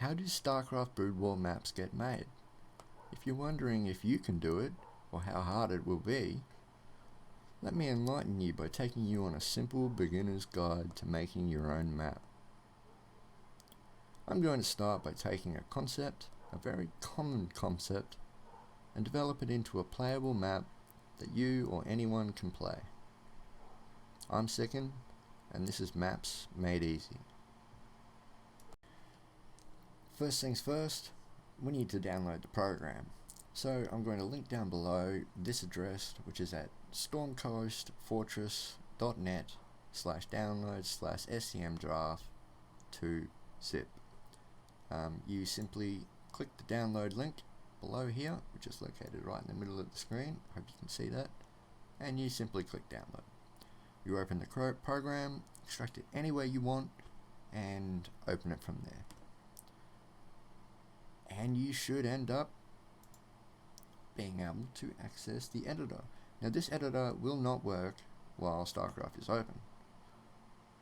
How do StarCraft Brood War maps get made? If you're wondering if you can do it, or how hard it will be, let me enlighten you by taking you on a simple beginner's guide to making your own map. I'm going to start by taking a concept, a very common concept, and develop it into a playable map that you or anyone can play. I'm Second, and this is Maps Made Easy. First things first, we need to download the program. So I'm going to link down below this address, which is at stormcoastfortress.net/download/scmdraft2zip. You simply click the download link below here, which is located right in the middle of the screen. Hope you can see that. And you simply click download. You open the program, extract it anywhere you want, and open it from there. And you should end up being able to access the editor. Now this editor will not work while StarCraft is open.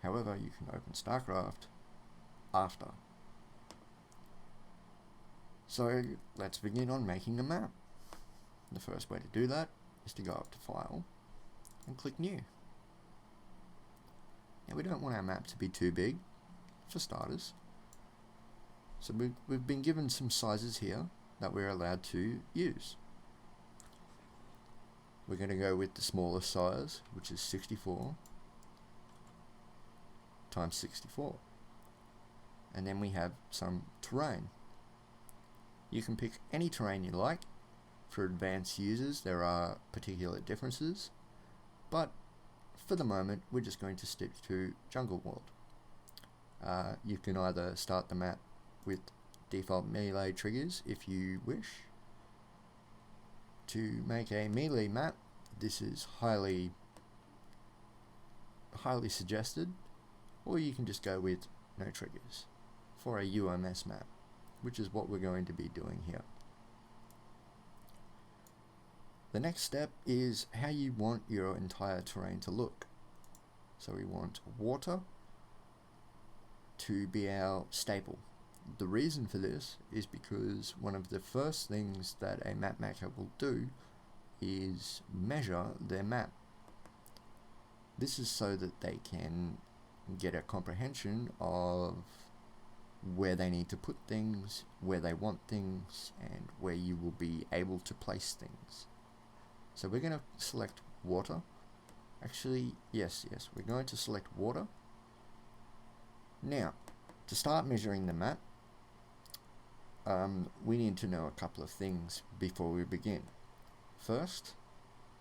However, you can open StarCraft after. So let's begin on making a map. The first way to do that is to go up to File and click New. Now we don't want our map to be too big, for starters. So we've been given some sizes here that we're allowed to use. We're going to go with the smallest size, which is 64 times 64. And then we have some terrain. You can pick any terrain you like. For advanced users, there are particular differences, but for the moment, we're just going to stick to Jungle World. You can either start the map with default melee triggers if you wish. To make a melee map, this is highly suggested, or you can just go with no triggers for a UMS map, which is what we're going to be doing here. The next step is how you want your entire terrain to look. So we want water to be our staple. The reason for this is because one of the first things that a map maker will do is measure their map. This is so that they can get a comprehension of where they need to put things, where they want things, and where you will be able to place things. So we're going to select water. Actually, yes, we're going to select water. Now, to start measuring the map, we need to know a couple of things before we begin. First,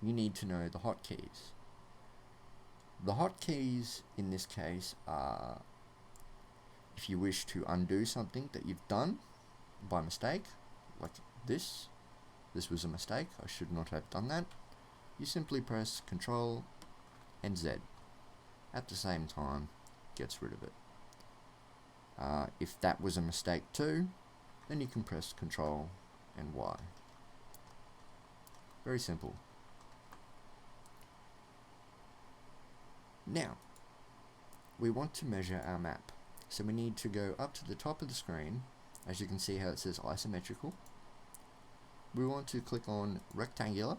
you need to know the hotkeys. The hotkeys in this case are if you wish to undo something that you've done by mistake, like this was a mistake, I should not have done that, you simply press Ctrl and Z. At the same time, gets rid of it. If that was a mistake too, then you can press Ctrl and Y. Very simple. Now, we want to measure our map. So we need to go up to the top of the screen. As you can see how it says isometrical. We want to click on rectangular,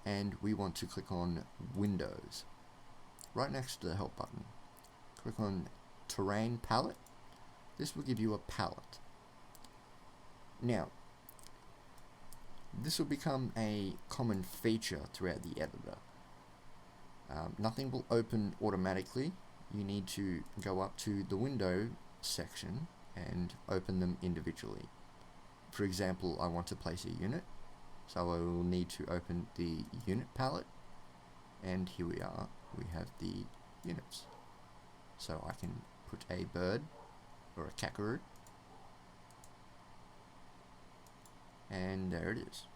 and we want to click on Windows. Right next to the help button, click on Terrain Palette. This will give you a palette. Now, this will become a common feature throughout the editor. Nothing will open automatically. You need to go up to the window section and open them individually. For example, I want to place a unit, so I will need to open the unit palette, and here we are, we have the units. So I can put a bird or a kangaroo, and there it is.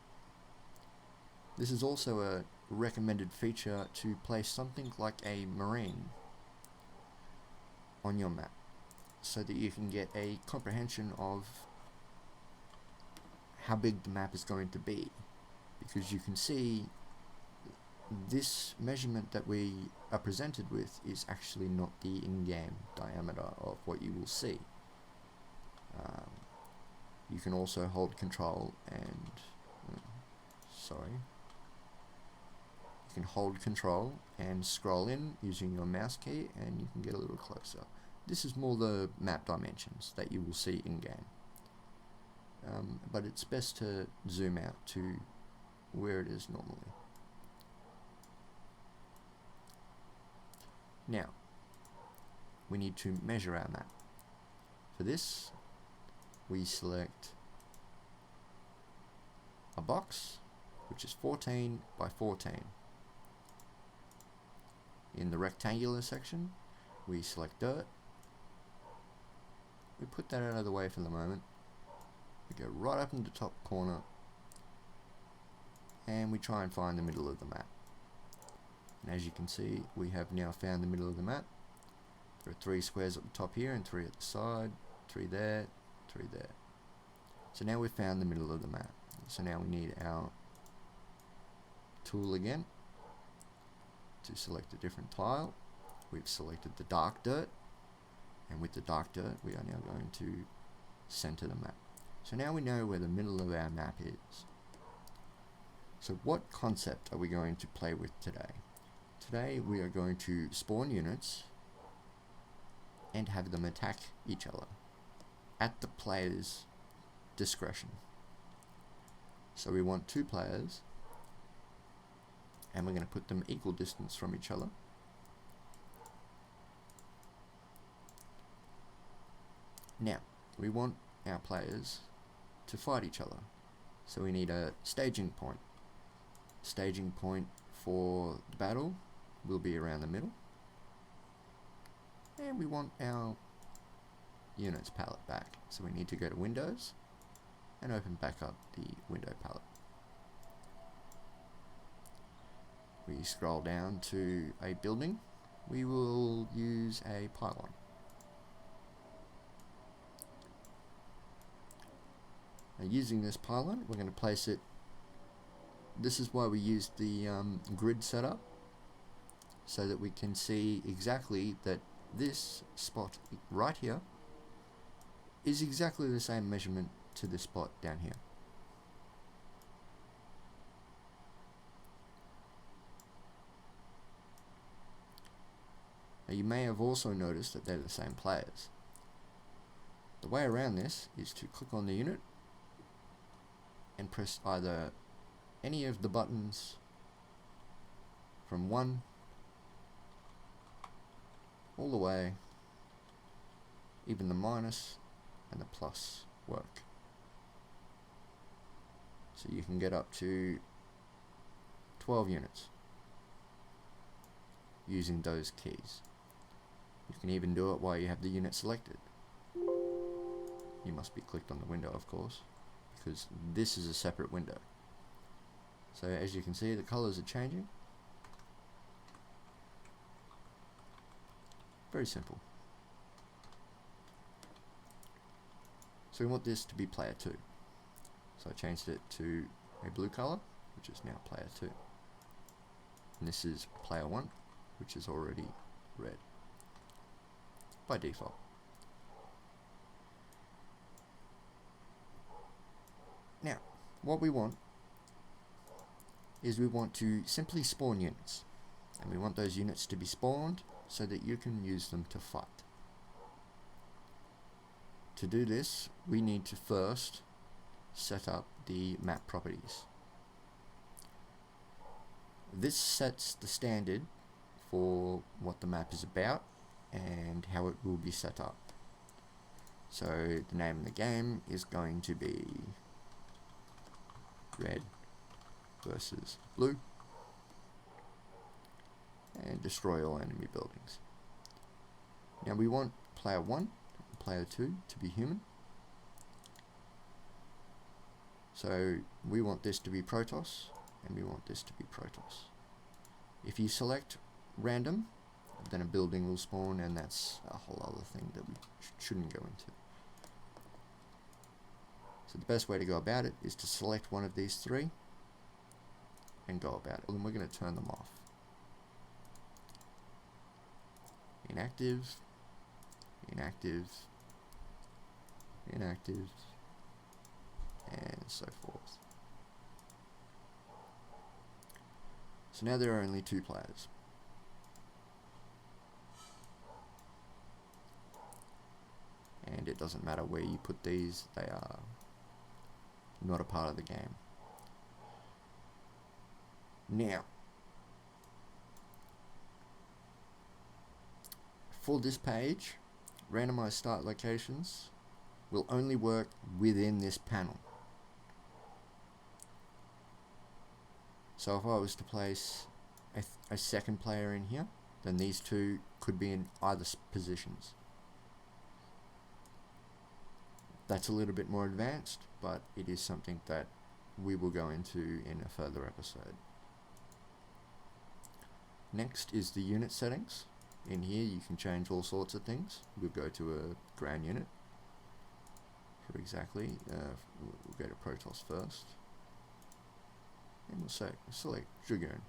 This is also a recommended feature to place something like a marine on your map, so that you can get a comprehension of how big the map is going to be, because you can see this measurement that we are presented with is actually not the in-game diameter of what you will see. You can also hold control and you can hold control and scroll in using your mouse key, and you can get a little closer. This is more the map dimensions that you will see in game, but it's best to zoom out to where it is normally. Now we need to measure our map. For this, we select a box which is 14 by 14. In the rectangular section, we select dirt. We put that out of the way for the moment. We go right up in the top corner and we try and find the middle of the map. And as you can see, we have now found the middle of the map. There are 3 squares at the top here and 3 at the side, 3 there, 3 there. So now we've found the middle of the map. So now we need our tool again to select a different tile. We've selected the dark dirt, and with the dark dirt we are now going to center the map. So now we know where the middle of our map is. So what concept are we going to play with today? Today we are going to spawn units and have them attack each other at the player's discretion. So we want 2 players, and we're going to put them equal distance from each other. Now we want our players to fight each other, so we need a staging point. Staging point for the battle will be around the middle, and we want our units palette back, so we need to go to Windows and open back up the window palette. We scroll down to a building. We will use a pylon. Now, using this pylon, we're going to place it. This is why we used the grid setup, so that we can see exactly that this spot right here is exactly the same measurement to this spot down here. Now you may have also noticed that they're the same players. The way around this is to click on the unit and press either any of the buttons from 1 all the way, even the minus and the plus work. So you can get up to 12 units using those keys. You can even do it while you have the unit selected. You must be clicked on the window, of course, because this is a separate window. So as you can see, the colors are changing. Very simple. So we want this to be player 2. So I changed it to a blue color, which is now player 2. And this is player 1, which is already red by default. Now, what we want is we want to simply spawn units, and we want those units to be spawned so that you can use them to fight. To do this, we need to first set up the map properties. This sets the standard for what the map is about and how it will be set up. So the name of the game is going to be red versus blue, and destroy all enemy buildings. Now we want player 1 and player 2 to be human. So we want this to be Protoss, and we want this to be Protoss. If you select random, then a building will spawn, and that's a whole other thing that we shouldn't go into. So the best way to go about it is to select one of these 3 and go about it. And we're going to turn them off. Inactive, inactive, inactive, and so forth. So now there are only 2 players. And it doesn't matter where you put these, they are not a part of the game. Now, for this page, randomized start locations will only work within this panel. So if I was to place a second player in here, then these 2 could be in either positions. That's a little bit more advanced, but it is something that we will go into in a further episode. Next is the unit settings. In here you can change all sorts of things. We'll go to a ground unit for exactly. We'll go to Protoss first. And we'll select Dragoon.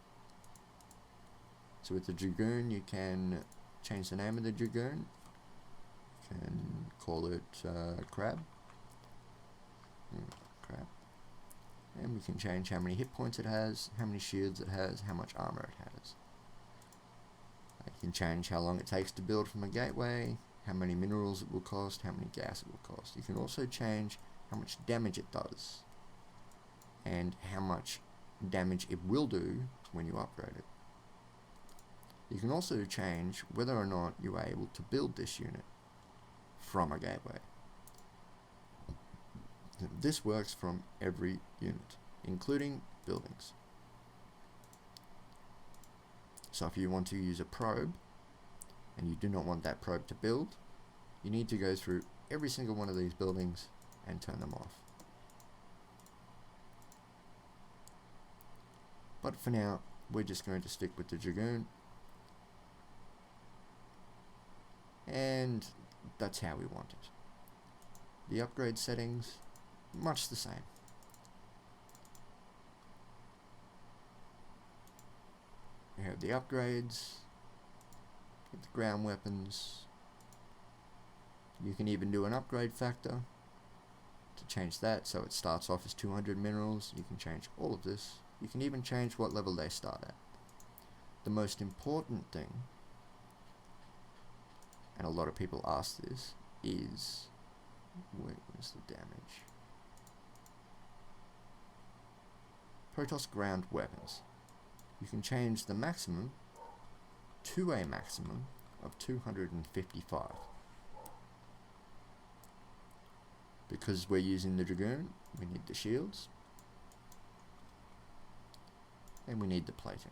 So with the Dragoon you can change the name of the Dragoon. You can call it Crab. And we can change how many hit points it has, how many shields it has, how much armor it has. You can change how long it takes to build from a gateway, how many minerals it will cost, how many gas it will cost. You can also change how much damage it does and how much damage it will do when you upgrade it. You can also change whether or not you are able to build this unit from a gateway. This works from every unit, including buildings. So if you want to use a probe, and you do not want that probe to build, you need to go through every single one of these buildings and turn them off. But for now, we're just going to stick with the Dragoon. And that's how we want it. The upgrade settings, much the same. We have the upgrades, the ground weapons. You can even do an upgrade factor to change that so it starts off as 200 minerals. You can change all of this. You can even change what level they start at. The most important thing, and a lot of people ask this, is where's the damage? Protoss ground weapons. You can change the maximum to a maximum of 255. Because we're using the Dragoon, we need the shields and we need the plating.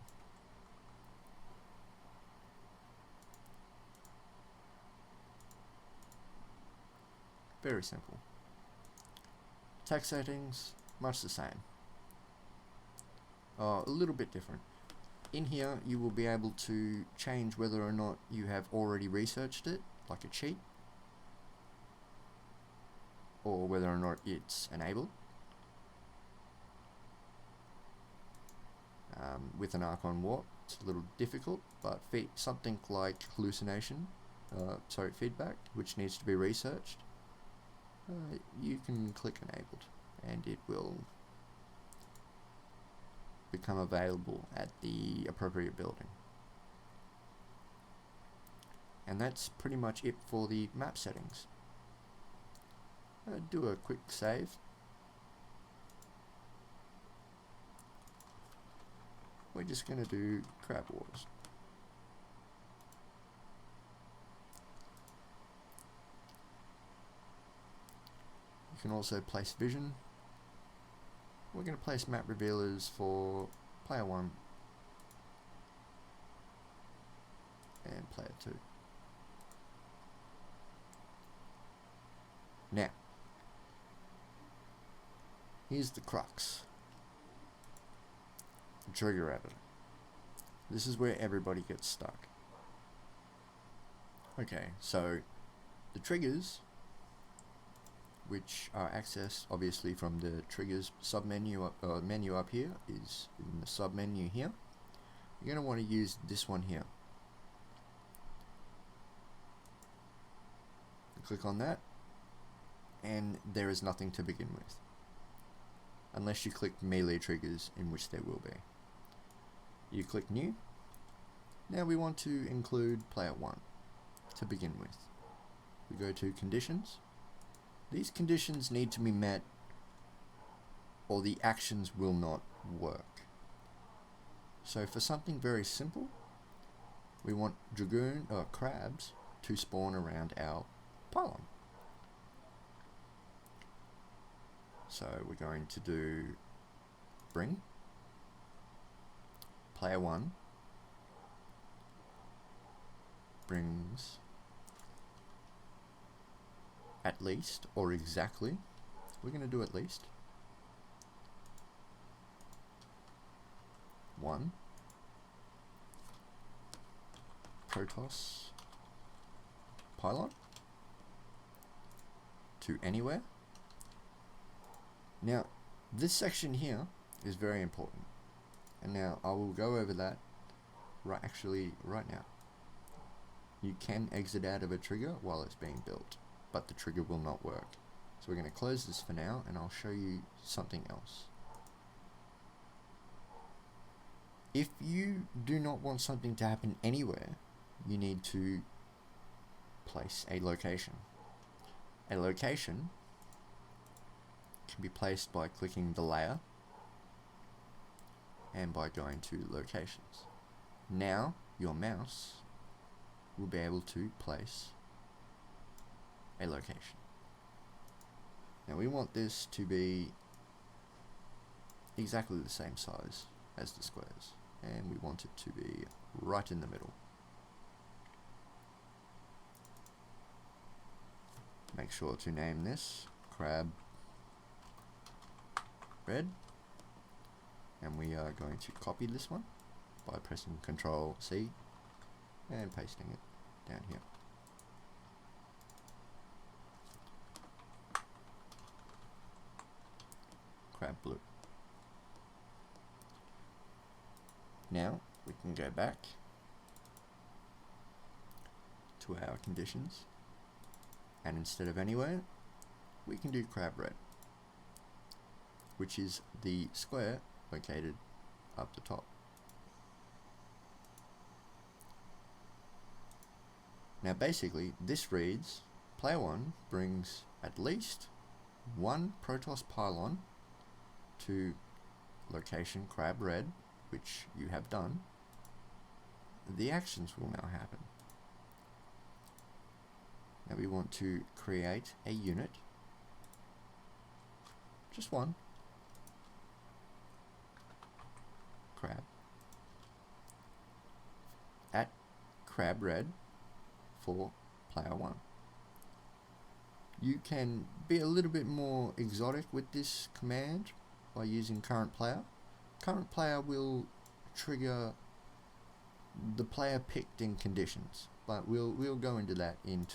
Very simple. Attack settings, much the same. A little bit different. In here you will be able to change whether or not you have already researched it, like a cheat, or whether or not it's enabled. With an Archon Warp, it's a little difficult, but something like feedback, which needs to be researched, you can click enabled and it will become available at the appropriate building. And that's pretty much it for the map settings. Do a quick save. We're just going to do Crab Wars. You can also place vision. We're going to place map revealers for player 1 and player 2. Now, here's the crux. The trigger editor. This is where everybody gets stuck. Okay, so the triggers, which are accessed obviously from the triggers submenu menu up here, is in the submenu here. You're going to want to use this one here. Click on that, and there is nothing to begin with. unless you click melee triggers, in which there will be. You click new. Now we want to include player 1 to begin with. We go to conditions. These conditions need to be met or the actions will not work. So for something very simple, we want dragoon or crabs to spawn around our pylon. So we're going to do bring player 1 brings at least or exactly. We're going to do at least 1 Protoss pylon to anywhere. Now this section here is very important, and now I will go over that right now. You can exit out of a trigger while it's being built, but the trigger will not work. So we're going to close this for now, and I'll show you something else. If you do not want something to happen anywhere, you need to place a location. A location can be placed by clicking the layer and by going to locations. Now your mouse will be able to place a location. Now we want this to be exactly the same size as the squares, and we want it to be right in the middle. Make sure to name this crab red, and we are going to copy this one by pressing Ctrl C and pasting it down here. Crab blue. Now we can go back to our conditions, and instead of anywhere, we can do crab red, which is the square located up the top. Now basically this reads player 1 brings at least 1 Protoss pylon to location crab red, which you have done. The actions will now happen. Now we want to create a unit, just one, crab, at crab red for player 1. You can be a little bit more exotic with this command by using current player. Current player will trigger the player picked in conditions, but we'll go into that in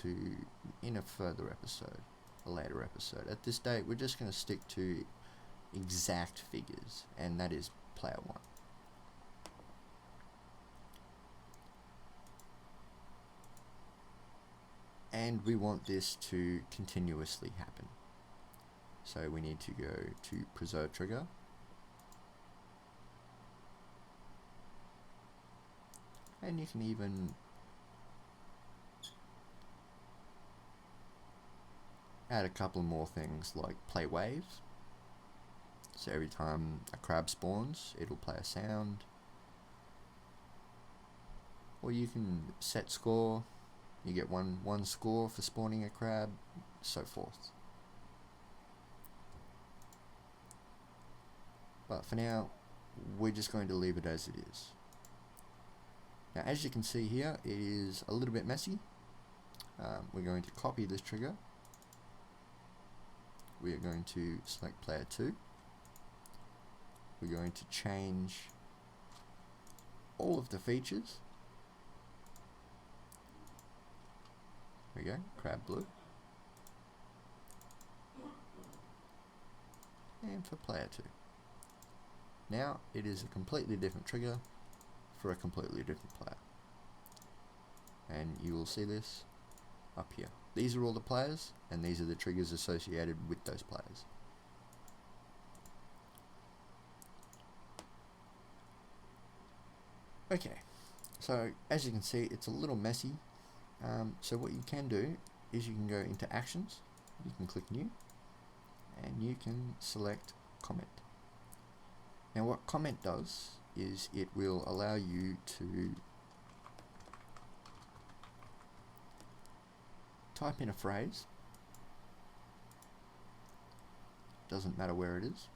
a further episode, a later episode. At this date, we're just going to stick to exact figures, and that is player 1. And we want this to continuously happen. So we need to go to preserve trigger, and you can even add a couple more things like play waves. So every time a crab spawns, it'll play a sound. Or you can set score. You get one score for spawning a crab, so forth. But for now, we're just going to leave it as it is. Now, as you can see here, it is a little bit messy. We're going to copy this trigger. We are going to select player 2. We're going to change all of the features. There we go, crab blue. And for player 2. Now it is a completely different trigger for a completely different player. And you will see this up here. These are all the players, and these are the triggers associated with those players. Okay, so as you can see, it's a little messy. So what you can do is you can go into Actions, you can click New, and you can select Comment. Now what Comment does is it will allow you to type in a phrase, doesn't matter where it is,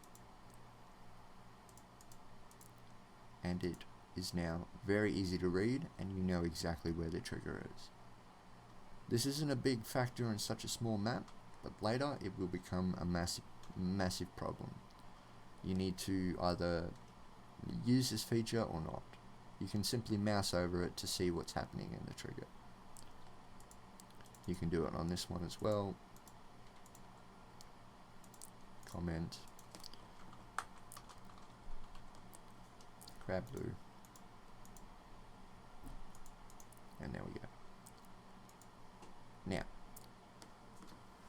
and it is now very easy to read and you know exactly where the trigger is. This isn't a big factor in such a small map, but later it will become a massive problem. You need to either use this feature or not. You can simply mouse over it to see what's happening in the trigger. You can do it on this one as well. Comment, grab blue, and there we go. Now,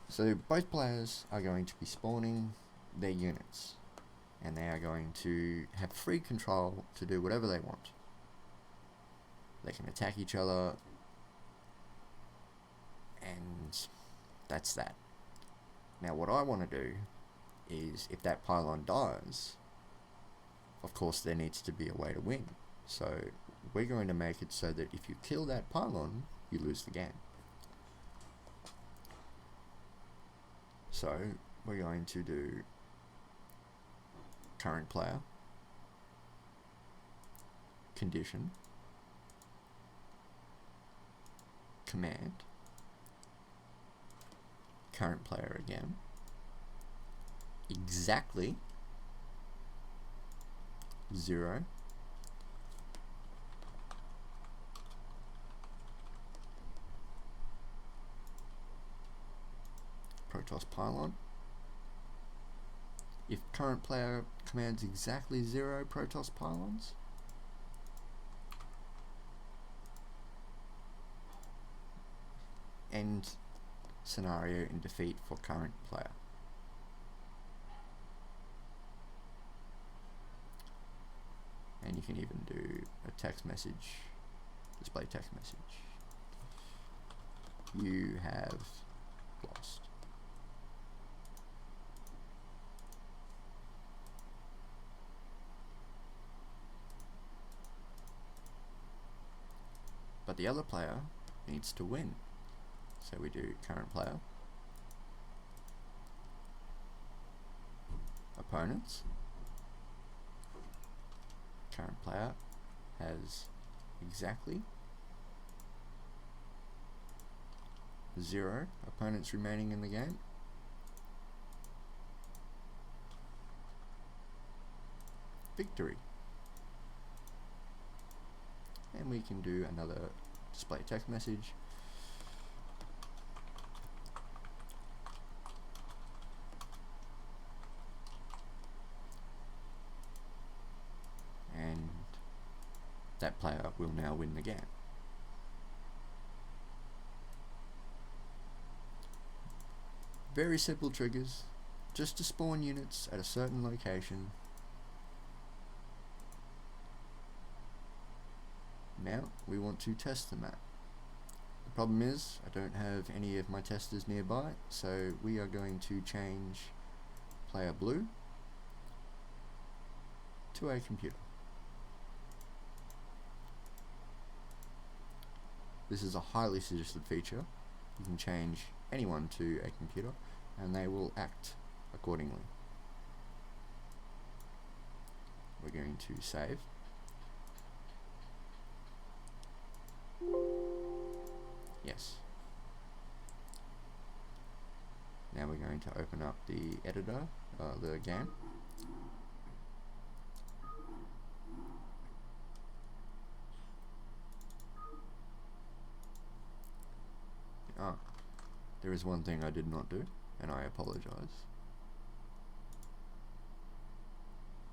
so both players are going to be spawning their units, and they are going to have free control to do whatever they want. They can attack each other, and that's that. Now what I want to do is, if that pylon dies, of course there needs to be a way to win. So we're going to make it so that if you kill that pylon, you lose the game. So we're going to do current player, condition, command, current player again, exactly 0, Protoss pylon. If current player commands exactly 0 Protoss pylons, end scenario in defeat for current player. And you can even do a text message, display text message. You have lost. But the other player needs to win. So we do current player, opponents, current player has exactly 0 opponents remaining in the game, victory. And we can do another display text message. And that player will now win the game. Very simple triggers, just to spawn units at a certain location. Now we want to test the map. The problem is I don't have any of my testers nearby, so we are going to change player blue to a computer. This is a highly suggested feature. You can change anyone to a computer and they will act accordingly. We're going to save. Yes. Now we're going to open up the editor, the game. There is one thing I did not do, and I apologize.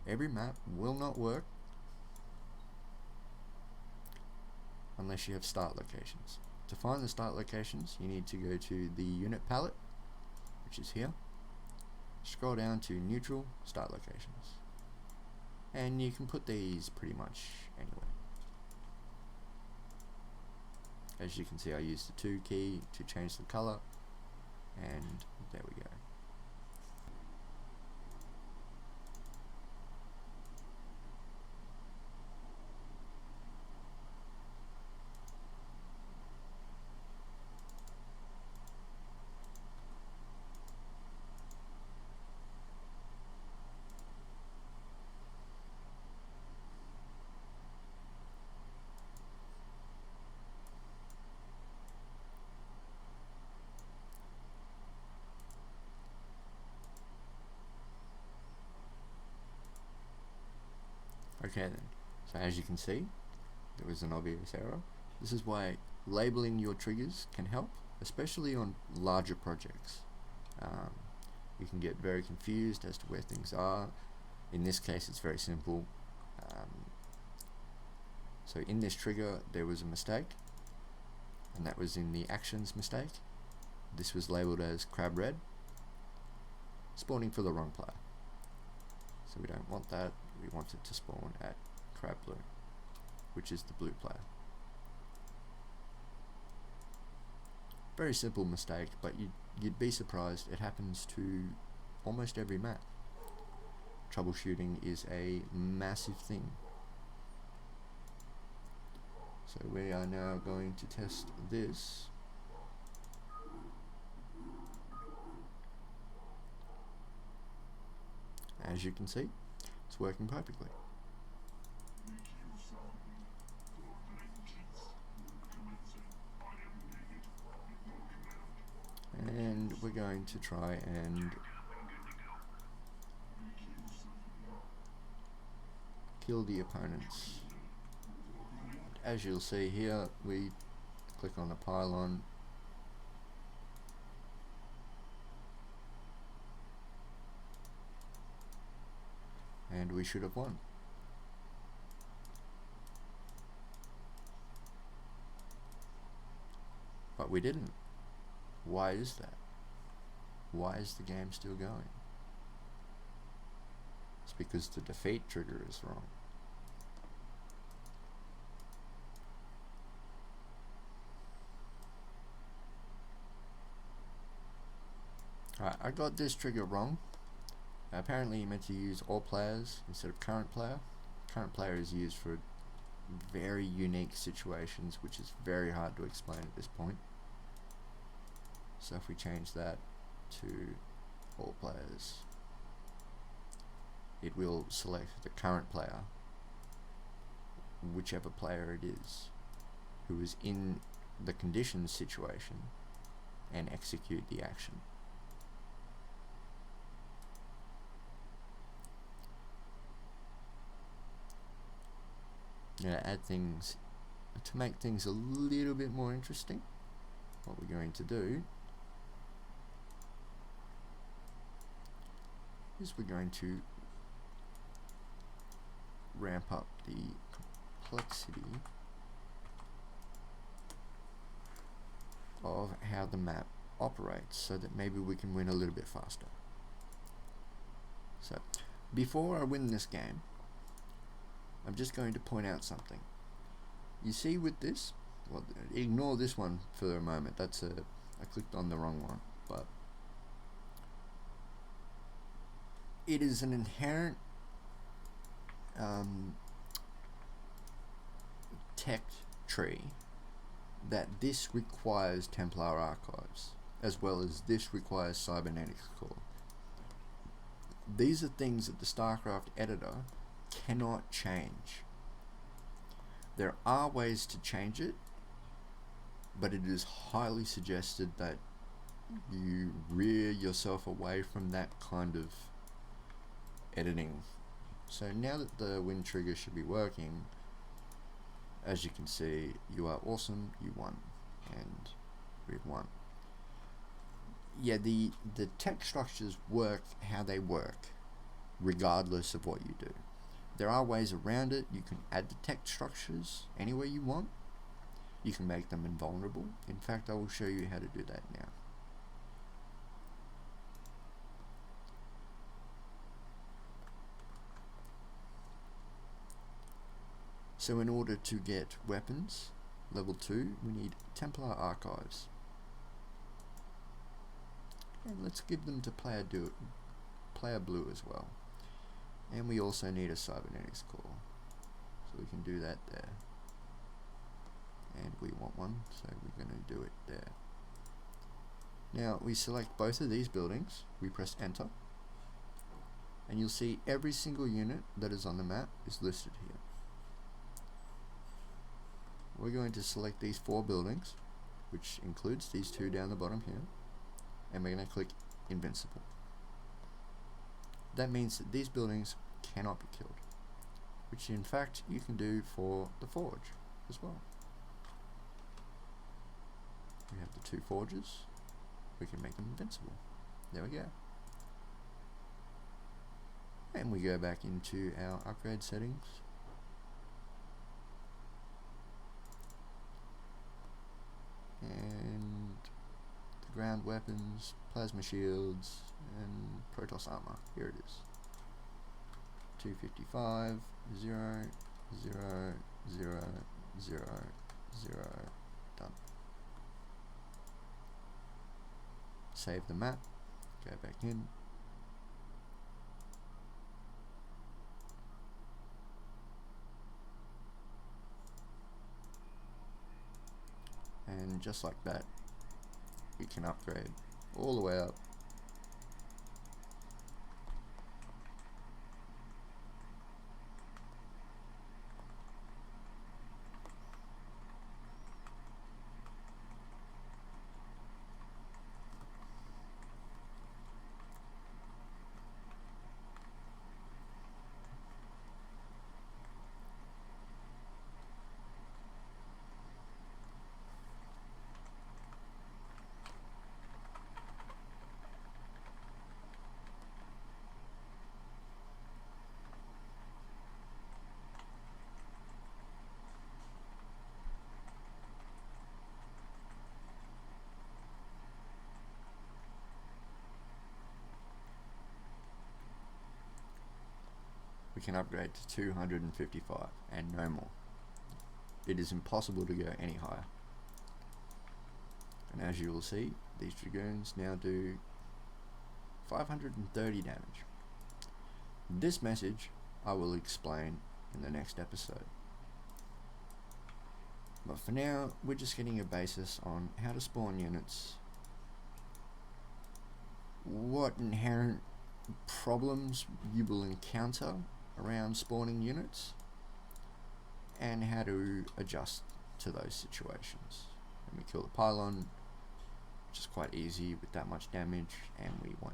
Every map will not work unless you have start locations. To find the start locations, you need to go to the unit palette, which is here. Scroll down to neutral start locations. And you can put these pretty much anywhere. As you can see, I used the 2 key to change the color, and there we go. Okay then, so as you can see, there was an obvious error. This is why labeling your triggers can help, especially on larger projects. You can get very confused as to where things are. In this case, it's very simple. So in this trigger, there was a mistake, and that was in the actions mistake. This was labeled as crab red, spawning for the wrong player. So we don't want that. We want it to spawn at crab blue, which is the blue player. Very simple mistake, but you'd be surprised. It happens to almost every map. Troubleshooting is a massive thing. So we are now going to test this. As you can see, it's working perfectly. And we're going to try and kill the opponents. As you'll see here, we click on the pylon, and we should have won. But we didn't. Why is that? Why is the game still going? It's because the defeat trigger is wrong. Alright, I got this trigger wrong. Apparently you meant to use all players instead of current player. Current player is used for very unique situations, which is very hard to explain at this point. So if we change that to all players, it will select the current player, whichever player it is, who is in the conditions situation, and execute the action. Now to add things, to make things a little bit more interesting, what we're going to do is we're going to ramp up the complexity of how the map operates so that maybe we can win a little bit faster. So before I win this game, I'm just going to point out something. You see with this, well, ignore this one for a moment. I clicked on the wrong one, but it is an inherent text tree that this requires Templar archives, as well as this requires cybernetics core. These are things that the StarCraft editor cannot change. There are ways to change it, but it is highly suggested that you rear yourself away from that kind of editing. So now that the win trigger should be working, as you can see, you are awesome, you won, and we've won. Yeah, the text structures work how they work, regardless of what you do. There are ways around it. You can add the text structures any way you want. You can make them invulnerable. In fact, I will show you how to do that now. So in order to get weapons, Level 2, we need Templar Archives. And let's give them to Player Blue as well. And we also need a Cybernetics core. So we can do that there. And we want one, so we're going to do it there. Now we select both of these buildings, we press enter, and you'll see every single unit that is on the map is listed here. We're going to select these 4 buildings, which includes these 2 down the bottom here, and we're going to click Invincible. That means that these buildings cannot be killed, which in fact you can do for the forge as well. We have the 2 forges, we can make them invincible. There we go. And we go back into our upgrade settings. And the ground weapons, plasma shields, and Protoss armor. Here it is. 255, 0, 0, 0, 0, 0, done. Save the map, go back in. And just like that, we can upgrade all the way up. We can upgrade to 255 and no more. It is impossible to go any higher. And as you will see, these Dragoons now do 530 damage. This message I will explain in the next episode. But for now, we're just getting a basis on how to spawn units, what inherent problems you will encounter around spawning units, and how to adjust to those situations. And we kill the pylon, which is quite easy with that much damage, and we won.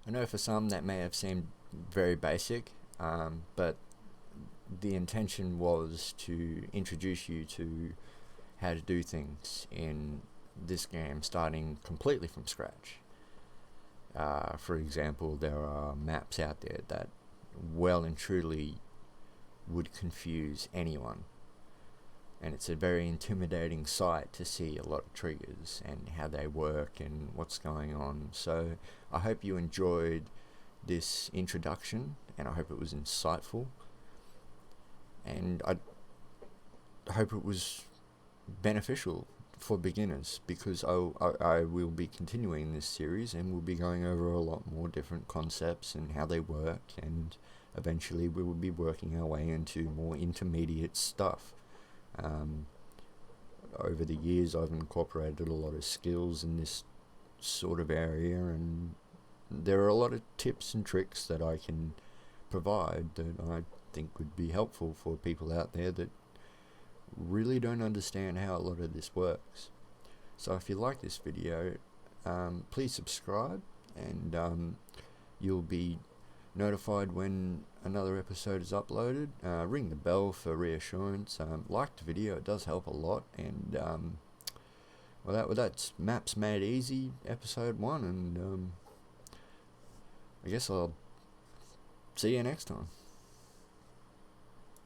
I know for some that may have seemed very basic, but the intention was to introduce you to how to do things in this game starting completely from scratch. For example, there are maps out there that well and truly would confuse anyone, and it's a very intimidating sight to see a lot of triggers and how they work and what's going on. So I hope you enjoyed this introduction, and I hope it was insightful, and I hope it was beneficial for beginners, because I will be continuing this series and we'll be going over a lot more different concepts and how they work, and eventually we will be working our way into more intermediate stuff. Over the years I've incorporated a lot of skills in this sort of area, and there are a lot of tips and tricks that I can provide that I think would be helpful for people out there that really don't understand how a lot of this works. So if you like this video, please subscribe, and you'll be notified when another episode is uploaded. Ring the bell for reassurance. Like the video, it does help a lot. And well, that's Maps Made Easy episode 1, and I guess I'll see you next time.